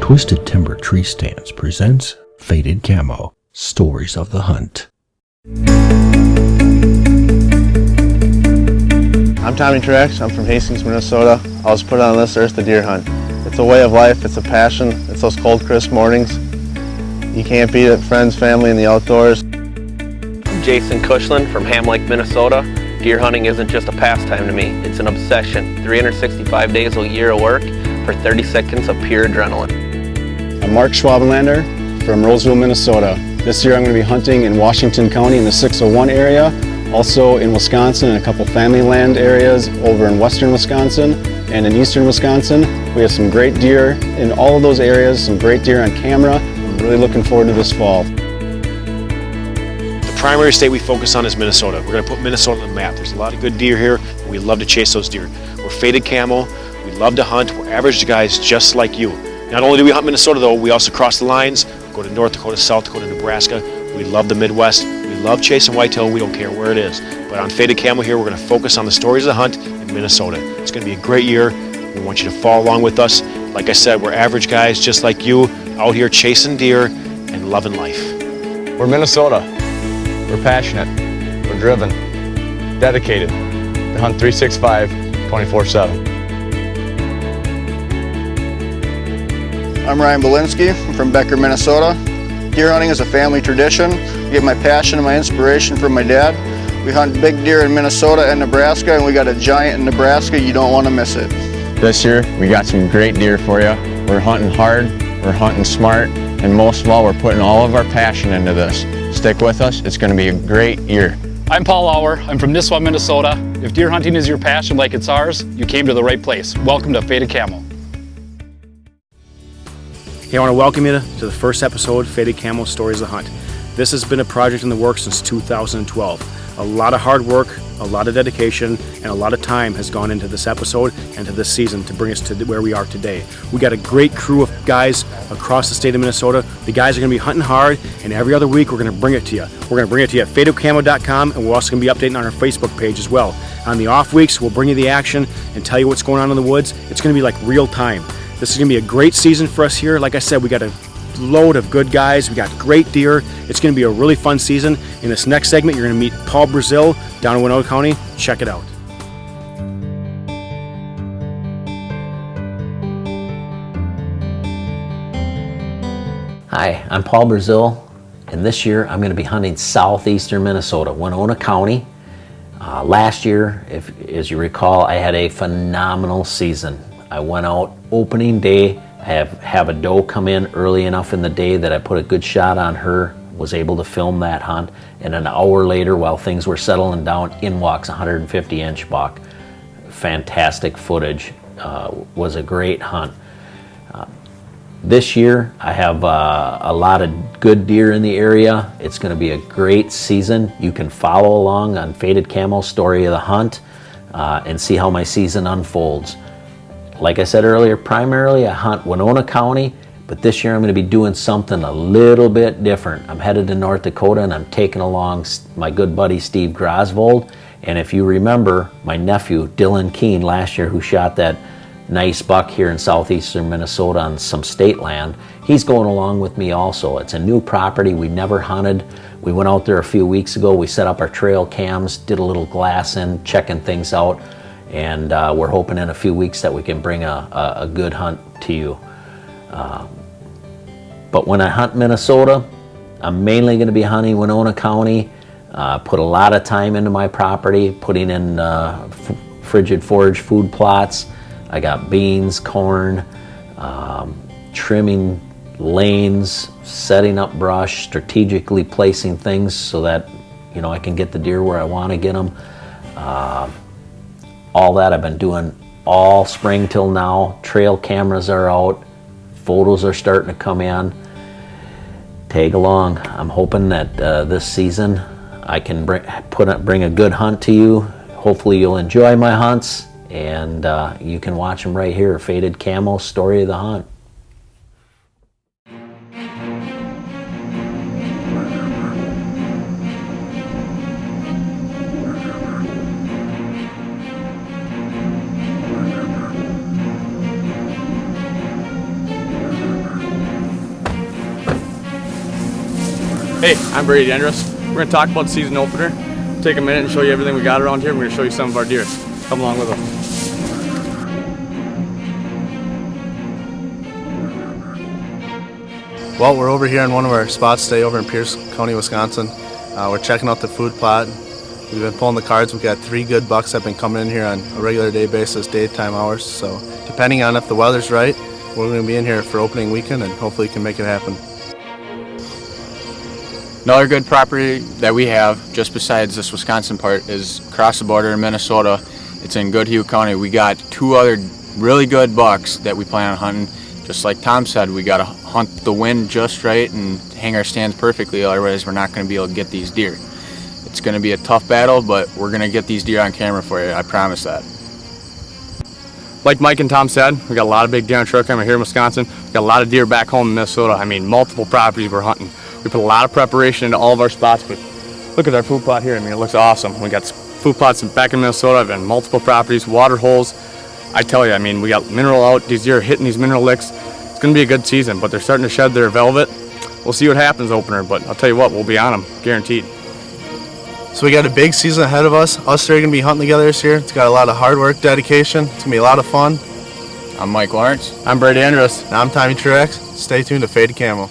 Twisted Timber Tree Stands presents Faded Camo, Stories of the Hunt. I'm Tommy Truex. I'm from Hastings, Minnesota. I was put on this earth to deer hunt. It's a way of life, it's a passion, it's those cold, crisp mornings. You can't beat it, friends, family, and the outdoors. I'm Jason Cushland from Ham Lake, Minnesota. Deer hunting isn't just a pastime to me, it's an obsession. 365 days a year of work for 30 seconds of pure adrenaline. I'm Mark Schwabenlander from Roseville, Minnesota. This year I'm going to be hunting in Washington County in the 601 area, also in Wisconsin and a couple family land areas over in western Wisconsin and in eastern Wisconsin. We have some great deer in all of those areas, some great deer on camera. I'm really looking forward to this fall. The primary state we focus on is Minnesota. We're going to put Minnesota on the map. There's a lot of good deer here, and we love to chase those deer. We're Faded Camo. We love to hunt. We're average guys just like you. Not only do we hunt Minnesota though, we also cross the lines, go to North Dakota, South Dakota, Nebraska. We love the Midwest. We love chasing whitetail. We don't care where it is. But on Faded Camo here, we're going to focus on the stories of the hunt in Minnesota. It's going to be a great year. We want you to follow along with us. Like I said, we're average guys just like you, out here chasing deer and loving life. We're Minnesota. We're passionate. We're driven. Dedicated. To hunt 365, 24/7. I'm Ryan Belinsky. I'm from Becker, Minnesota. Deer hunting is a family tradition. I get my passion and my inspiration from my dad. We hunt big deer in Minnesota and Nebraska, and we got a giant in Nebraska. You don't want to miss it. This year, we got some great deer for you. We're hunting hard, we're hunting smart, and most of all, we're putting all of our passion into this. Stick with us, it's going to be a great year. I'm Paul Lauer. I'm from Nisswa, Minnesota. If deer hunting is your passion like it's ours, you came to the right place. Welcome to Faded Camo. Hey, I want to welcome you to the first episode of Faded Camo Stories of the Hunt. This has been a project in the works since 2012. A lot of hard work, a lot of dedication, and a lot of time has gone into this episode and to this season to bring us to where we are today. We got a great crew of guys across the state of Minnesota. The guys are going to be hunting hard, and every other week we're going to bring it to you. We're going to bring it to you at fadedcamo.com, and we're also going to be updating on our Facebook page as well. On the off weeks, we'll bring you the action and tell you what's going on in the woods. It's going to be like real time. This is going to be a great season for us here. Like I said, we got a load of good guys. We got great deer. It's going to be a really fun season. In this next segment, you're going to meet Paul Brazil down in Winona County. Check it out. Hi, I'm Paul Brazil, and this year I'm going to be hunting southeastern Minnesota, Winona County. Last year, as you recall, I had a phenomenal season. I went out opening day. I have a doe come in early enough in the day that I put a good shot on her, was able to film that hunt, and an hour later while things were settling down, in walks a 150-inch buck. Fantastic footage. Was a great hunt. This year I have a lot of good deer in the area. It's going to be a great season. You can follow along on Faded Camo Story of the Hunt and see how my season unfolds. Like I said earlier, primarily I hunt Winona County, but this year I'm going to be doing something a little bit different. I'm headed to North Dakota, and I'm taking along my good buddy Steve Grosvold. And if you remember, my nephew Dylan Keene last year, who shot that nice buck here in southeastern Minnesota on some state land, he's going along with me also. It's a new property we never hunted. We went out there a few weeks ago. We set up our trail cams, did a little glass in, checking things out. And we're hoping in a few weeks that we can bring a good hunt to you. But when I hunt Minnesota, I'm mainly going to be hunting Winona County. Put a lot of time into my property, putting in frigid forage food plots. I got beans, corn, trimming lanes, setting up brush, strategically placing things so that I can get the deer where I want to get them. All that I've been doing all spring till now. Trail cameras are out. Photos are starting to come in. Tag along. I'm hoping that this season I can bring a good hunt to you. Hopefully you'll enjoy my hunts, and you can watch them right here. Faded Camo Story of the Hunt. Hey, I'm Brady Andrus. We're going to talk about the season opener, take a minute and show you everything we got around here. We're going to show you some of our deer. Come along with us. Well, we're over here in one of our spots today over in Pierce County, Wisconsin. We're checking out the food plot. We've been pulling the cards. We've got 3 good bucks that have been coming in here on a regular day basis, daytime hours. So depending on if the weather's right, we're going to be in here for opening weekend and hopefully can make it happen. Another good property that we have, just besides this Wisconsin part, is across the border in Minnesota. It's in Goodhue County. We got 2 other really good bucks that we plan on hunting. Just like Tom said, we got to hunt the wind just right and hang our stands perfectly, otherwise we're not going to be able to get these deer. It's going to be a tough battle, but we're going to get these deer on camera for you, I promise that. Like Mike and Tom said, we got a lot of big deer on trail camera here in Wisconsin. We got a lot of deer back home in Minnesota. I mean, multiple properties we're hunting. We put a lot of preparation into all of our spots, but look at our food plot here. I mean, it looks awesome. We got food plots back in Minnesota and multiple properties, water holes. I tell you, I mean, we got mineral out. These deer are hitting these mineral licks. It's going to be a good season, but they're starting to shed their velvet. We'll see what happens opener, but I'll tell you what, we'll be on them, guaranteed. So we got a big season ahead of us. Us three are going to be hunting together this year. It's got a lot of hard work, dedication. It's going to be a lot of fun. I'm Mike Lawrence. I'm Brady Andrus. And I'm Tommy Truex. Stay tuned to Faded Camo.